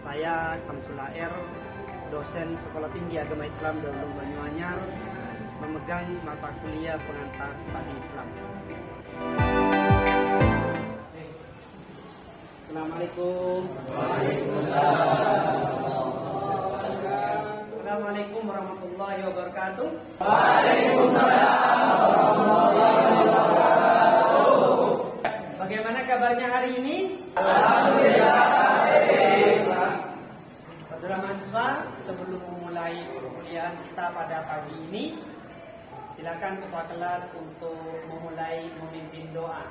Saya Samsul Aer, dosen Sekolah Tinggi Agama Islam Darul Banyuanyar, memegang mata kuliah pengantar studi Islam. Assalamualaikum. Assalamualaikum warahmatullahi wabarakatuh. Bagaimana kabarnya hari ini? Alhamdulillah. Saudara mahasiswa, sebelum memulai perkuliahan kita pada pagi ini, silakan ketua kelas untuk memulai memimpin doa.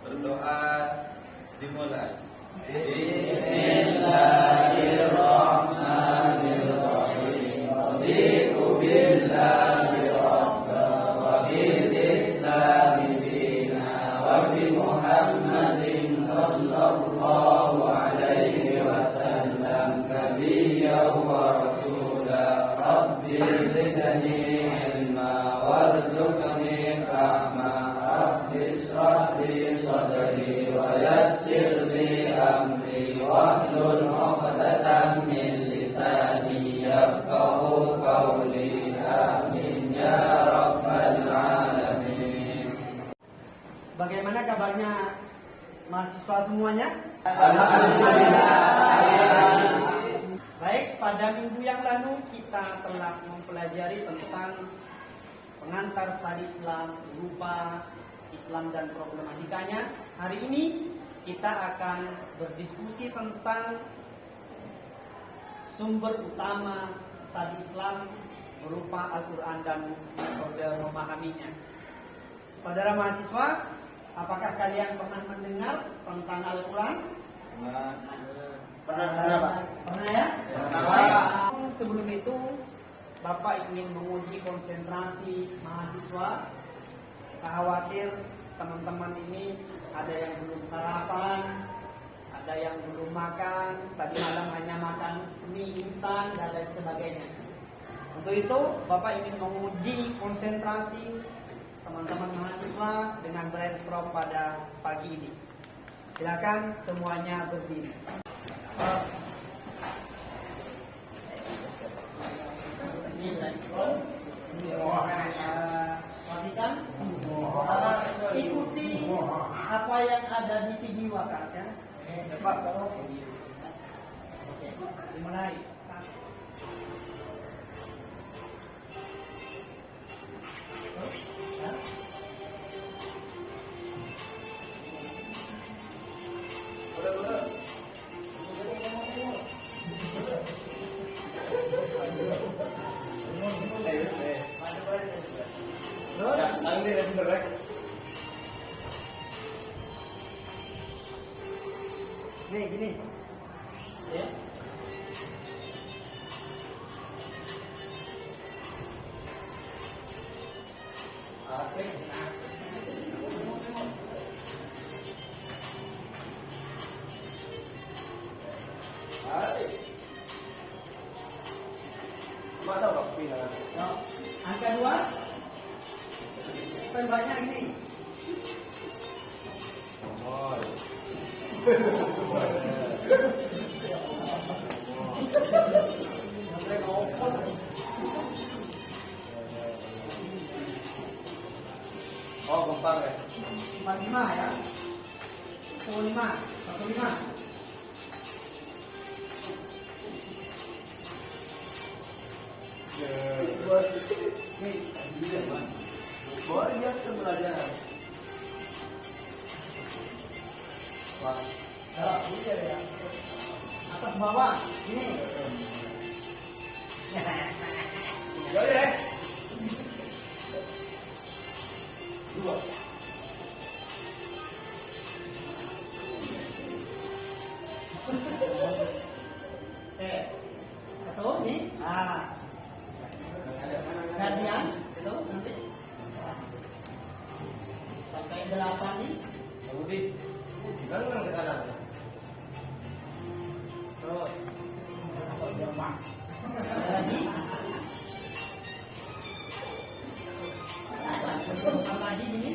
Berdoa dimulai. Bismillahirrahmanirrahim. Raditu billahi rabban wa bil islami dina wa bi Muhammadin sallallahu alaihi wasallam nabiyyan wa rasulah. Rabbi zidni ilma warzuqni fahma. Rabbi ishrah li sadri wa yassir li amri wahlul 'uqdatam min lisani yafqahu qawli. Amin ya rabbal alamin. Bagaimana kabarnya mahasiswa semuanya? Alhamdulillah. Baik, pada minggu yang lalu kita telah mempelajari tentang pengantar studi Islam, berupa Islam dan problematikanya. Hari ini kita akan berdiskusi tentang sumber utama studi Islam berupa Al-Quran dan metode memahaminya. Saudara mahasiswa, apakah kalian pernah mendengar tentang Al-Quran? Pernah ya? Pernah. Sebelum itu, Bapak ingin menguji konsentrasi mahasiswa. Saya khawatir teman-teman ini ada yang belum sarapan, ada yang belum makan, tadi malam hanya makan mie instan dan lain sebagainya. Untuk itu, Bapak ingin menguji konsentrasi teman-teman mahasiswa dengan brainstorm pada pagi ini. Silakan semuanya berdiri. Ini brainstorm. Perhatikan, ikuti apa yang ada di video atas ya. Oke, dimulai. Nih gini, ya. Asik. Mana waktu ini? Angka 2. Tembaknya ini. Oh, gempar ya? 45 ya. 45, 15. Banyak sebenarnya. Wah, Ya. Atas bawah, ini. ya ya. 2. Satu nih. Gantian itu nanti sampai 8 nih. Lebih. Jangan ke kanan. Terus lagi. Lagi gini.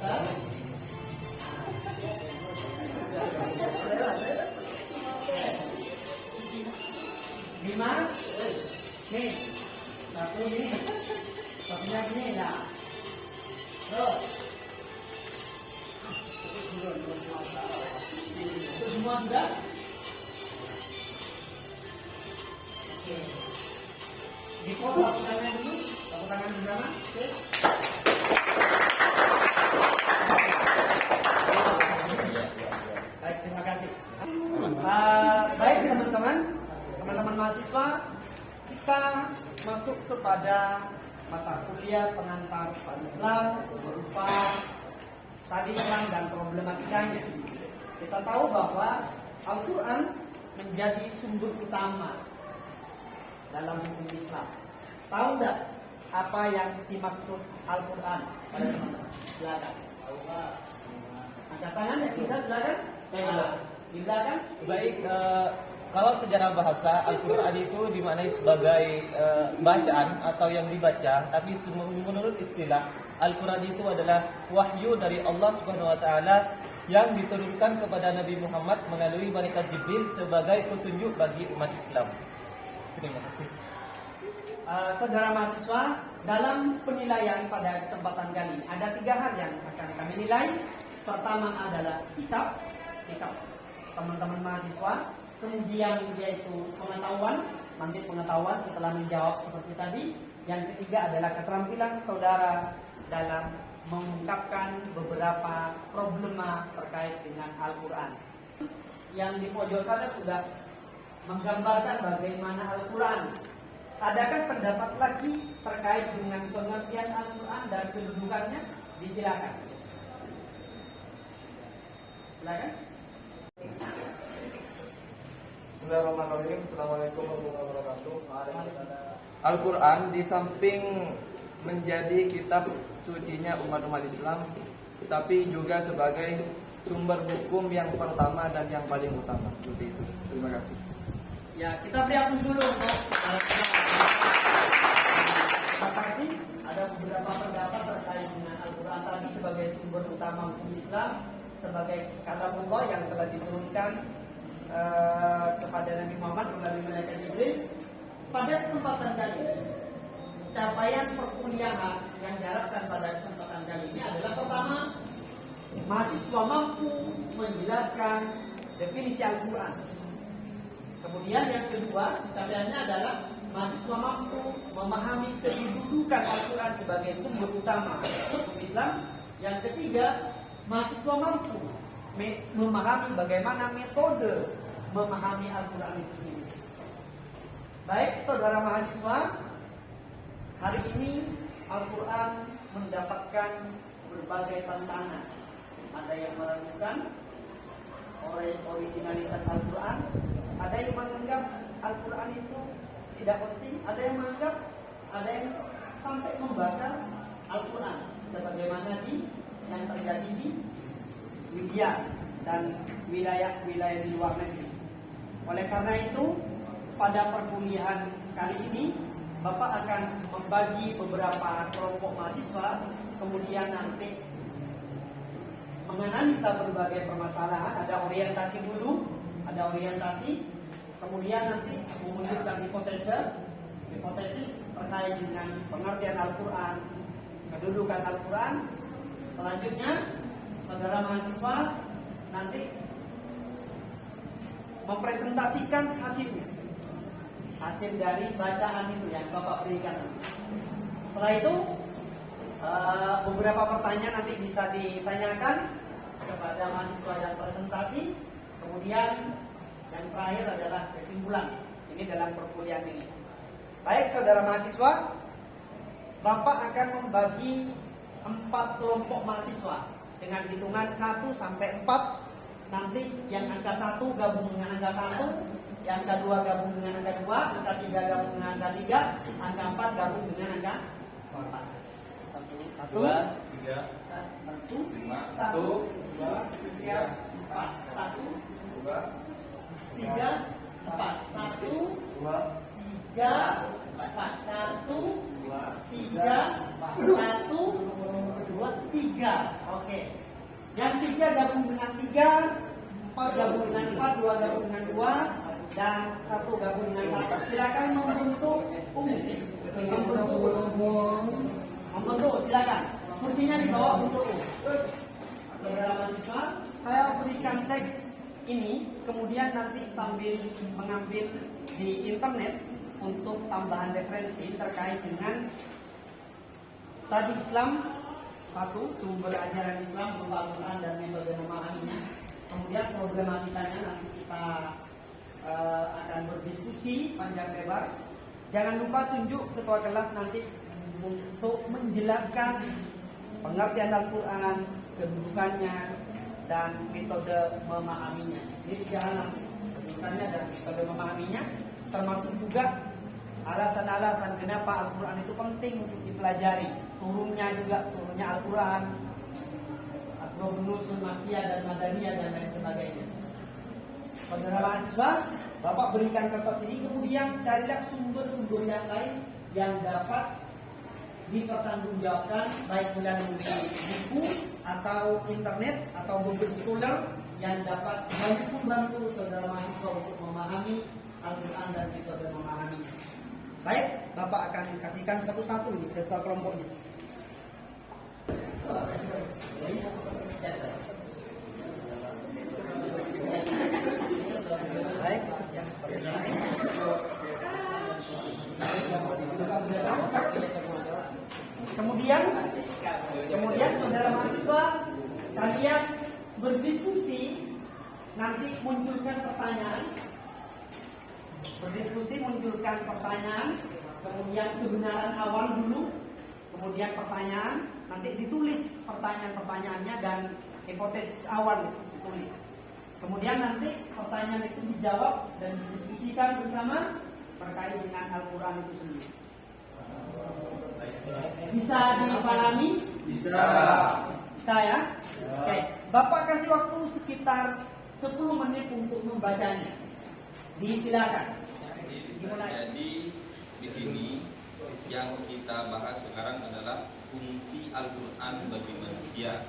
Lima. Nih. Satu ini. Satunya ini ya. Terus. Itu semua sudah? Oke. Dipot satu tangan dulu. Satu tangan bersama. Oke. Baik, terima kasih. Baik teman-teman mahasiswa, kita masuk kepada mata kuliah pengantar pada Islam berupa tadi Islam dan problematikanya. Kita tahu bahwa Al-Quran menjadi sumber utama dalam hukum Islam. Tahu nggak apa yang dimaksud Al-Quran? Silakan. Angkat tangan yang bisa, silakan. Di belakang. Baik, kalau secara bahasa Al-Quran itu dimaknai sebagai bacaan atau yang dibaca, tapi menurut istilah Al-Quran itu adalah wahyu dari Allah Subhanahu Wa Taala yang diturunkan kepada Nabi Muhammad melalui malaikat Jibril sebagai petunjuk bagi umat Islam. Terima kasih. Saudara mahasiswa, dalam penilaian pada kesempatan kali ini ada 3 hal yang akan kami nilai. Pertama adalah sikap teman-teman mahasiswa. Kemudian yaitu pengetahuan, nanti pengetahuan setelah menjawab seperti tadi. Yang ketiga adalah keterampilan saudara dalam mengungkapkan beberapa problema terkait dengan Al-Quran. Yang di pojok sana sudah menggambarkan bagaimana Al-Quran. Adakah pendapat lagi terkait dengan pengertian Al-Quran dan kedudukannya? Disilakan. Silakan. Bismillahirrahmanirrahim. Assalamualaikum warahmatullahi wabarakatuh. Al-Quran di samping menjadi kitab sucinya umat Islam, tapi juga sebagai sumber hukum yang pertama dan yang paling utama. Seperti itu. Terima kasih. Ya, kita beri aplaus dulu untuk terima kasih. Ada beberapa pendapat terkait dengan Al-Quran tadi sebagai sumber utama hukum Islam, sebagai kalamullah yang telah diturunkan kepada Nabi Muhammad melalui malaikat Jibril. Pada kesempatan kali ini, capaian perkuliahan yang diharapkan pada kesempatan kali ini adalah pertama, mahasiswa mampu menjelaskan definisi Al-Quran. Kemudian yang kedua, capaiannya adalah mahasiswa mampu memahami kedudukan Al-Quran sebagai sumber utama hukum Islam. Yang ketiga, mahasiswa mampu memahami bagaimana metode memahami Al-Quran itu sendiri. Baik, saudara mahasiswa, hari ini Al-Quran mendapatkan berbagai tantangan. Ada yang meragukan originalitas Al-Quran, ada yang menganggap Al-Quran itu tidak penting, ada yang menganggap, ada yang sampai membakar Al-Quran, sebagaimana yang terjadi di Swedia dan wilayah-wilayah di luar negeri. Oleh karena itu, pada perkuliahan kali ini, Bapak akan membagi beberapa kelompok mahasiswa, kemudian nanti menganalisa berbagai permasalahan. Ada orientasi dulu, kemudian nanti memunculkan hipotesis terkait dengan pengertian Al-Quran, kedudukan Al-Quran. Selanjutnya, saudara mahasiswa nanti mempresentasikan hasil dari bacaan itu yang Bapak berikan. Setelah itu beberapa pertanyaan nanti bisa ditanyakan kepada mahasiswa yang presentasi. Kemudian yang terakhir adalah kesimpulan. Ini dalam perkuliahan ini. Baik, saudara mahasiswa, Bapak akan membagi 4 kelompok mahasiswa dengan hitungan 1 sampai 4. Nanti yang angka 1 gabung dengan angka 1, yang angka 2 gabung dengan angka 2, angka 3 gabung dengan angka 3, angka 4 gabung dengan angka 4. 1, 2, 3, 1, 5, 1, 2, 3, 4. 1, 2, 3, 4. 1, 2, 3, 4. 1, 2, 3, 1, 2, 3. Oke. Oke. Yang 3 gabung dengan 3, 4 gabung dengan 4, 2 gabung dengan 2, dan 1 gabung dengan 1. Silakan membentuk U. Membentuk, silakan. Kursinya di bawah untuk U. Saudara mahasiswa, saya berikan teks ini, kemudian nanti sambil mengambil di internet untuk tambahan referensi terkait dengan studi Islam 1, sumber ajaran Islam, Al-Quran dan metode memahaminya. Kemudian problematikanya nanti kita akan berdiskusi panjang lebar. Jangan lupa tunjuk ketua kelas nanti untuk menjelaskan pengertian Al-Quran, kedudukannya, dan metode memahaminya. Ini 3 hal nanti, kedudukannya dan metode memahaminya, termasuk juga alasan-alasan kenapa Al-Quran itu penting untuk dipelajari. Turunnya Al-Quran, asbabun nuzul Makkiyah dan Madaniyah dan lain sebagainya. Saudara mahasiswa, Bapak berikan kertas ini, kemudian carilah sumber-sumber yang lain yang dapat dipertanggungjawabkan, baik melalui buku atau internet atau Google Scholar yang dapat membantu saudara mahasiswa untuk memahami Al-Quran dan metode memahaminya. Baik, Bapak akan kasihkan satu-satu nih ketua kelompoknya. Baik, yang kemudian saudara mahasiswa kalian berdiskusi, nanti munculkan pertanyaan. Kemudian kebenaran awal dulu, kemudian pertanyaan, nanti ditulis pertanyaan-pertanyaannya dan hipotesis awal ditulis. Kemudian nanti pertanyaan itu dijawab dan didiskusikan bersama terkait dengan Al-Quran itu sendiri. Bisa dipahami? Bisa. Bisa ya? Oke. Bapak kasih waktu sekitar 10 menit untuk membacanya. Disilakan. Jadi di sini yang kita bahas sekarang adalah fungsi Al-Quran bagi manusia.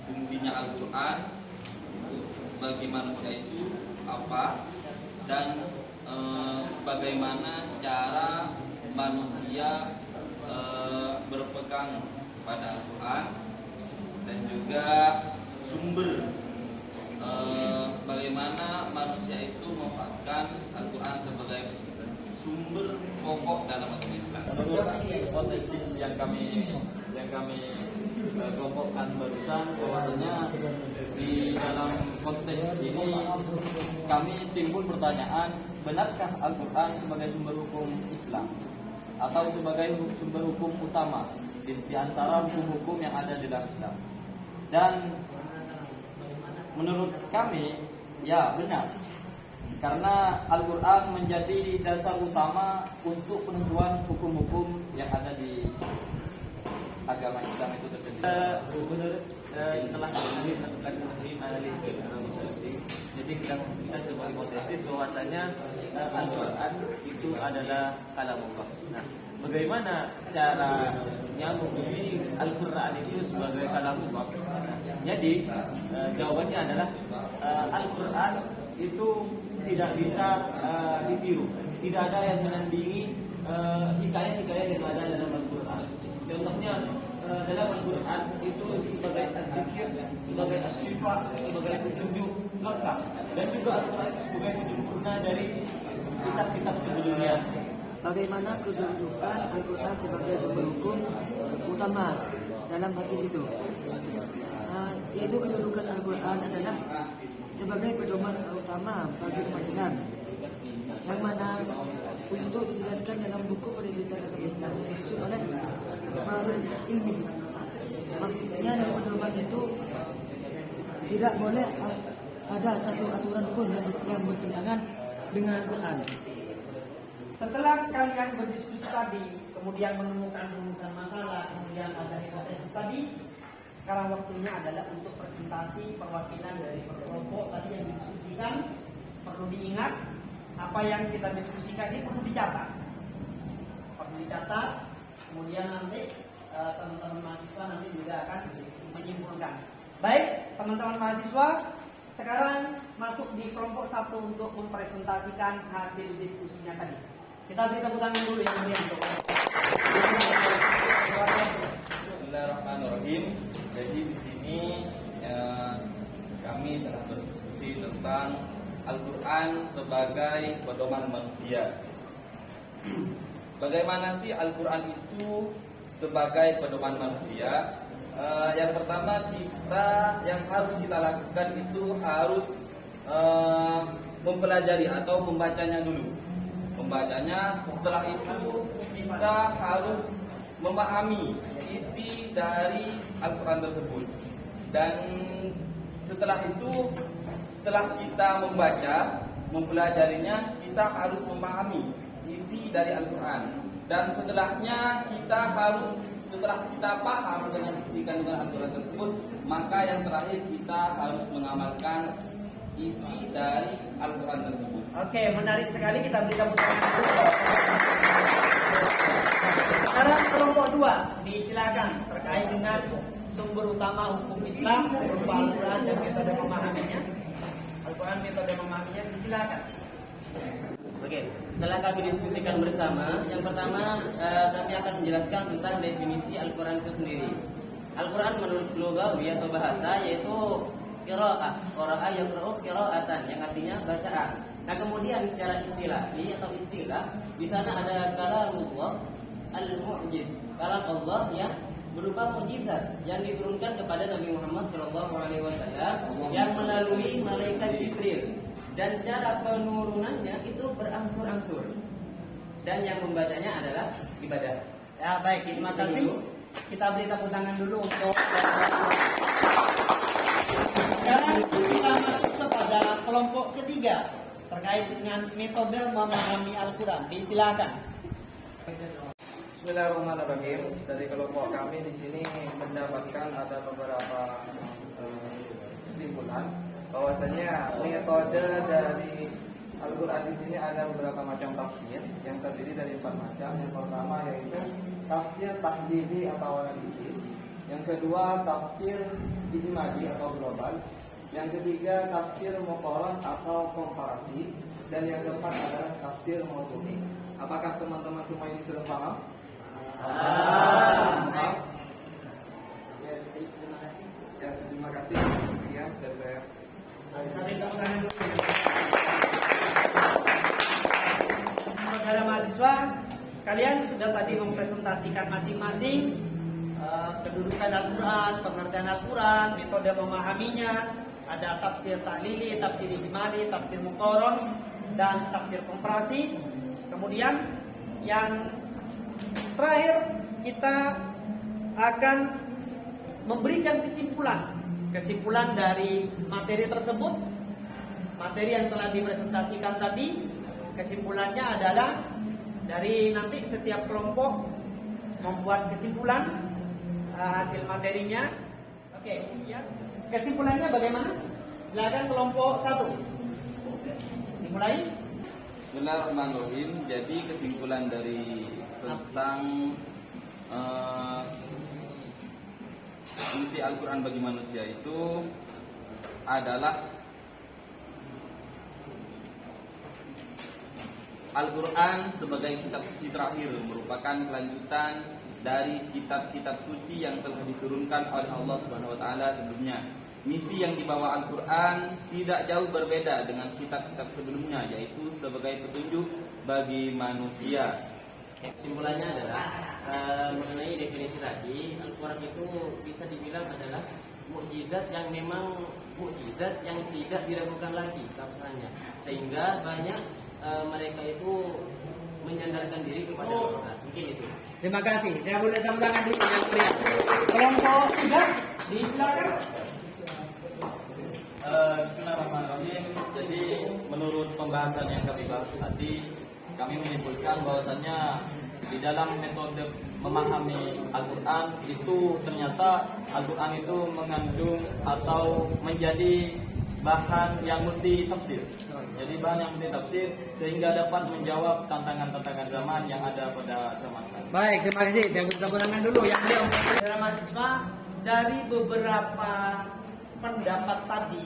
Fungsinya Al-Quran bagi manusia itu apa, dan bagaimana cara manusia berpegang pada Al-Quran, dan juga sumber bagaimana manusia itu memanfaatkan Al-Quran sebagai sumber pokok dalam agama Islam. Menurut hipotesis yang kami kelompokkan barusan, bahwasanya di dalam konteks ini kami timbul pertanyaan, benarkah Al-Quran sebagai sumber hukum Islam atau sebagai sumber hukum utama di antara hukum-hukum yang ada di dalam Islam? Dan menurut kami, ya benar, karena Al-Quran menjadi dasar utama untuk penentuan hukum-hukum yang ada di agama Islam itu tersendiri. Menurut setelah kami melakukan analisis atau diskusi, jadi kita memutuskan sebuah hipotesis bahwasanya Al-Quran itu adalah kalamullah. Nah, bagaimana caranya menghukumi Al-Quran itu sebagai kalamullah? Jadi jawabannya adalah Al-Quran itu tidak bisa ditiru. Tidak ada yang menandingi hikayat-hikayat yang ada dalam Al-Quran. Contohnya dalam Al-Quran itu sebagai dzikir, sebagai as-sifat, sebagai petunjuk lengkap, dan juga Al-Quran itu sebagai penyempurna dari kitab-kitab sebelumnya. Bagaimana kedudukan Al-Quran sebagai sumber hukum utama dalam hasil itu? Yaitu kedudukan Al-Quran adalah sebagai pedoman utama bagi umat Islam, yang mana untuk dijelaskan dalam buku pendidikan agama Islam yang disusun oleh Bahrul Ilmi. Maksudnya dari pedoman itu tidak boleh ada satu aturan pun yang bertentangan dengan Al-Quran. Setelah kalian berdiskusi tadi, kemudian menemukan rumusan masalah, kemudian ada hipotesis tadi, sekarang waktunya adalah untuk presentasi perwakilan dari kelompok tadi yang didiskusikan. Perlu diingat, apa yang kita diskusikan ini perlu dicatat. Kemudian nanti teman-teman mahasiswa nanti juga akan menyimpulkan diturunkan. Baik, teman-teman mahasiswa, sekarang masuk di kelompok 1 untuk mempresentasikan hasil diskusinya tadi. Kita beri tepuk tangan dulu yang meriah untuk Bismillahirrahmanirrahim. Jadi di sini kami telah berdiskusi tentang Al-Quran sebagai pedoman manusia. Bagaimana sih Al-Quran itu sebagai pedoman manusia? Yang pertama yang harus kita lakukan itu harus mempelajari atau membacanya dulu. Membacanya, setelah itu kita harus memahami isi dari Al-Quran tersebut. Dan setelah itu, setelah kita membaca, mempelajarinya, kita harus memahami isi dari Al-Quran. Dan setelahnya setelah kita paham dengan isi kandungan Al-Quran tersebut, maka yang terakhir kita harus mengamalkan isi dari Al-Quran tersebut. Oke, menarik sekali, kita beri tepuk tangan dulu. Sekarang kelompok 2, disilakan terkait dengan sumber utama hukum Islam berupa Al-Quran dan metode memahaminya. Al-Quran metode memahaminya, disilakan. Oke, setelah kami diskusikan bersama, yang pertama kami akan menjelaskan tentang definisi Al-Quran itu sendiri. Al-Quran menurut lugawi atau bahasa yaitu qiraah, qira'a yaqra'u qira'atan, yang artinya bacaan. Nah, kemudian secara istilahi atau istilah, di sana ada kalamullah al-mu'jiz, kalam Allah yang berupa mukjizat yang diturunkan kepada Nabi Muhammad SAW yang melalui malaikat Jibril. Dan cara penurunannya itu berangsur-angsur. Dan yang membacanya adalah ibadah. Ya, baik, terima kasih. Kita beri tepuk tangan dulu untuk sekarang kita masuk kepada kelompok ketiga terkait dengan metode memahami Al-Quran. Disilakan. Bismillahirrahmanirrahim. Dari kelompok kami di sini mendapatkan ada beberapa kesimpulan bahwasanya metode dari Al-Quran di sini ada beberapa macam tafsir yang terdiri dari 4 macam. Yang pertama yaitu tafsir tahdidi atau analisis. Yang kedua tafsir ijmali atau global. Yang ketiga tafsir muqaran atau komparasi. Dan yang keempat adalah tafsir maudu'i. Apakah teman-teman semua ini sudah paham? Paham? Ya, terima kasih. Sekian dari saya. Saudara mahasiswa, kalian sudah tadi mempresentasikan masing-masing kedudukan Al-Quran, pengertian Al-Quran, metode memahaminya. Ada tafsir tahlili, tafsir ijmali, tafsir muqaran, dan tafsir komparasi. Kemudian yang terakhir kita akan memberikan kesimpulan dari materi tersebut. Materi yang telah dipresentasikan tadi, kesimpulannya adalah dari nanti setiap kelompok membuat kesimpulan hasil materinya. Oke, ya. Kesimpulannya bagaimana? Silakan kelompok 1. Dimulai. Bismillahirrahmanirrahim. Jadi kesimpulan dari tentang fungsi Al-Quran bagi manusia itu adalah Al-Quran sebagai kitab suci terakhir merupakan kelanjutan dari kitab-kitab suci yang telah diturunkan oleh Allah Subhanahu wa taala sebelumnya. Misi yang dibawa Al-Quran tidak jauh berbeda dengan kitab-kitab sebelumnya, yaitu sebagai petunjuk bagi manusia. Kesimpulannya adalah mengenai definisi tadi, Al-Quran itu bisa dibilang adalah mukjizat yang memang mukjizat yang tidak diragukan lagi keabsahannya, sehingga banyak mereka itu menyandarkan diri kepada Al-Quran. Mungkin itu. Terima kasih. Saya boleh tambahkan dulu yang meriah. Kelompok 3, disilakan. Bismillahirrahmanirrahim. Jadi menurut pembahasan yang kami bahas tadi, kami menyimpulkan bahwasannya di dalam metode memahami Al-Quran itu ternyata Al-Quran itu mengandung atau menjadi bahan yang multi tafsir. Jadi bahan yang multi tafsir sehingga dapat menjawab tantangan-tantangan zaman yang ada pada zaman sekarang. Baik, terima kasih. Saya tepuk tangan dulu yang meriah untuk saudara mahasiswa. dari beberapa pendapat tadi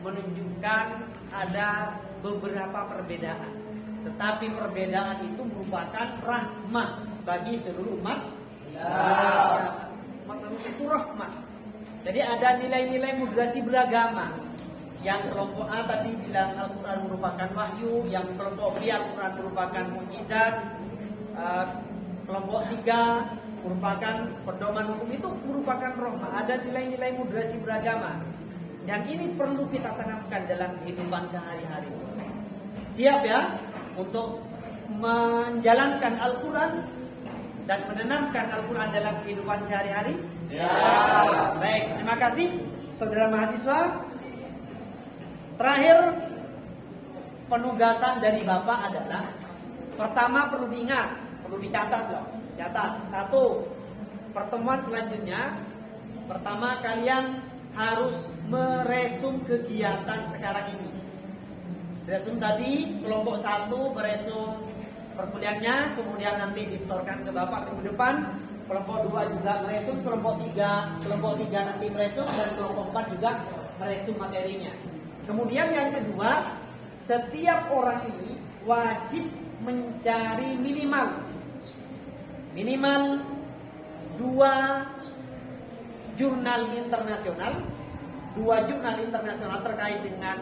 menunjukkan ada beberapa perbedaan. Tetapi perbedaan itu merupakan rahmat bagi seluruh umat. Umat manusia itu rahmat. Jadi ada nilai-nilai moderasi beragama. Yang kelompok A tadi bilang Al-Quran merupakan wahyu, yang kelompok B Al-Quran merupakan mukjizat, kelompok 3 merupakan pedoman hukum, itu merupakan rahmat. Ada nilai-nilai moderasi beragama. Dan ini perlu kita tanamkan dalam kehidupan sehari-hari. Siap ya untuk menjalankan Al-Quran dan menanamkan Al-Quran dalam kehidupan sehari-hari? Siap. Baik, terima kasih saudara mahasiswa. Terakhir, penugasan dari Bapak adalah, pertama perlu diingat, perlu dicatat loh. Catat. 1, pertemuan selanjutnya, pertama kalian harus meresum kegiatan sekarang ini. Resum tadi, kelompok 1 meresum perkuliahannya, kemudian nanti distorkan ke Bapak minggu depan. Kelompok 2 juga meresum, kelompok 3 nanti meresum, dan kelompok 4 juga meresum materinya. Kemudian yang kedua, setiap orang ini wajib mencari minimal 2 jurnal internasional terkait dengan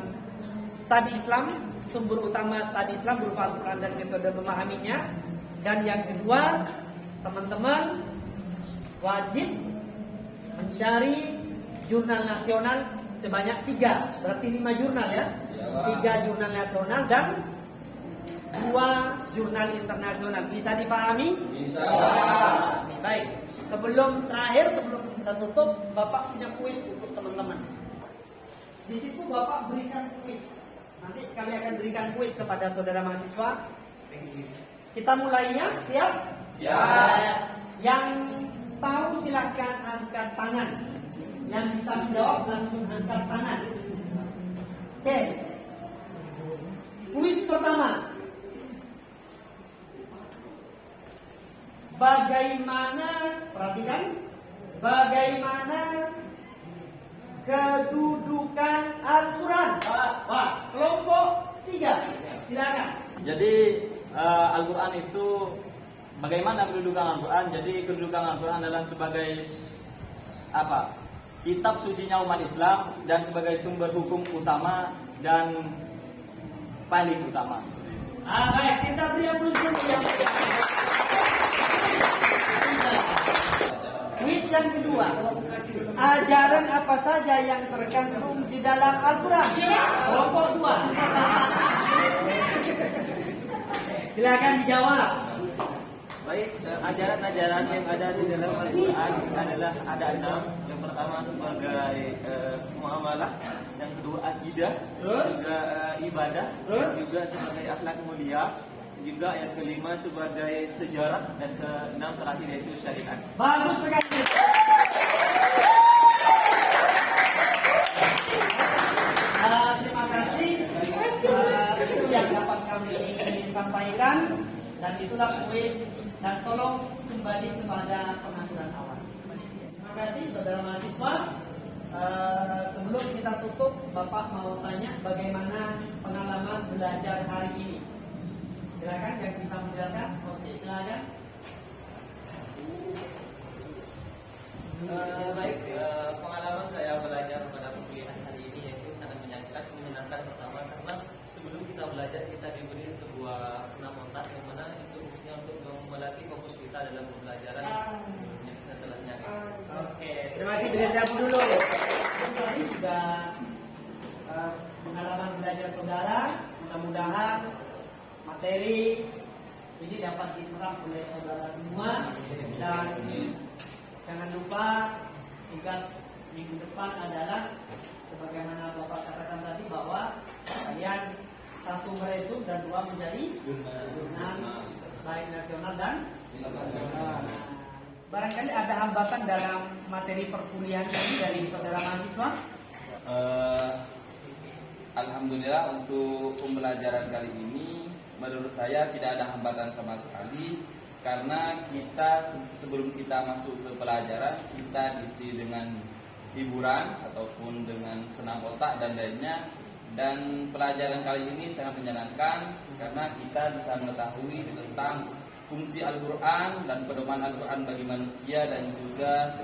studi Islam, sumber utama studi Islam berupa Al-Quran dan metode memahaminya. Dan yang kedua, teman-teman wajib mencari jurnal nasional sebanyak 3, berarti 5 jurnal ya. 3 jurnal nasional dan 2 jurnal internasional. Bisa dipahami? Bisa. Baik. Sebelum saya tutup, Bapak punya kuis untuk teman-teman. Di situ Bapak berikan kuis. Nanti kami akan berikan kuis kepada saudara mahasiswa. Kita mulainya, siap? Siap. Yang tahu silakan angkat tangan. Yang bisa menjawab langsung angkat tangan. Oke. Kuis pertama. Perhatikan, bagaimana kedudukan Al-Quran? Wah, kelompok 3, silakan. Jadi Al-Quran itu bagaimana kedudukan Al-Quran? Jadi kedudukan Al-Quran adalah sebagai apa? Kitab sucinya umat Islam dan sebagai sumber hukum utama dan paling utama. Baik, kita beri aplaus yang kuis yang kedua. Ajaran apa saja yang terkandung di dalam Al-Quran? Kelompok 2. Silakan dijawab. Baik, ajaran-ajaran yang ada di dalam Al-Quran adalah ada 6. Yang pertama sebagai muamalah, yang kedua akidah, juga ibadah, juga sebagai akhlak mulia, juga yang kelima sebagai sejarah, dan keenam terakhir yaitu syariat. Bagus sekali. Terima kasih. Itu yang dapat kami sampaikan, dan itulah kuis. Dan tolong kembali kepada pengaturan awal. Terima kasih saudara mahasiswa. Sebelum kita tutup, Bapak mau tanya bagaimana pengalaman belajar hari ini. Silakan yang bisa menjelaskan. Oke, silakan. Baik, pengalaman saya belajar pada perkuliahan hari ini yaitu sangat menyenangkan pertama karena sebelum kita belajar kita diberi sebuah senam otak yang mana itu fungsinya untuk melatih fokus kita dalam pembelajaran yang setelahnya. Oke, terima kasih belajar dulu. Tadi sudah pengalaman belajar saudara. Mudah-mudahan materi ini dapat diserap oleh saudara semua, dan jangan lupa tugas minggu depan adalah sebagaimana Bapak katakan tadi bahwa kalian 1 meresum dan 2 menjadi jurnal baik nasional dan internasional. Barangkali ada hambatan dalam materi perkuliahan ini dari saudara mahasiswa? Alhamdulillah untuk pembelajaran kali ini menurut saya tidak ada hambatan sama sekali. karena kita sebelum kita masuk ke pelajaran kita diisi dengan hiburan ataupun dengan senam otak dan lainnya, dan pelajaran kali ini sangat menyenangkan karena kita bisa mengetahui tentang fungsi Al-Quran dan pedoman Al-Quran bagi manusia dan juga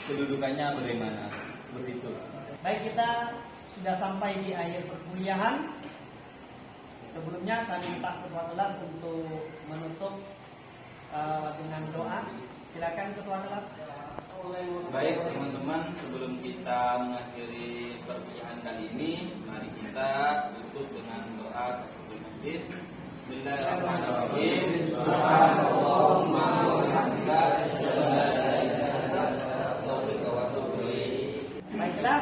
kedudukannya bagaimana, seperti itu. Baik, kita sudah sampai di akhir perkuliahan. Sebelumnya saya minta ketua kelas untuk menutup dengan doa. Silakan ketua kelas. Baik teman-teman, sebelum kita mengakhiri perkuliahan kali ini, mari kita tutup dengan doa kafaratul majlis. Bismillahirrahmanirrahim. Subhanallahumma wa bihamdika asyhadu an la ilaha illa anta astaghfiruka wa atubu ilaik. Baiklah,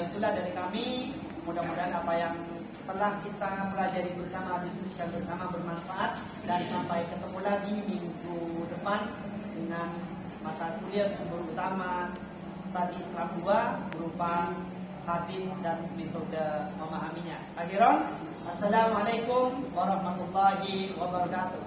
itulah dari kami. Mudah-mudahan apa yang telah kita pelajari bersama, diskusikan bersama bermanfaat, dan sampai ketemu lagi minggu depan dengan mata kuliah sumber utama Studi Islam 2 berupa hadis dan metode memahaminya. Akhiran, assalamualaikum warahmatullahi wabarakatuh.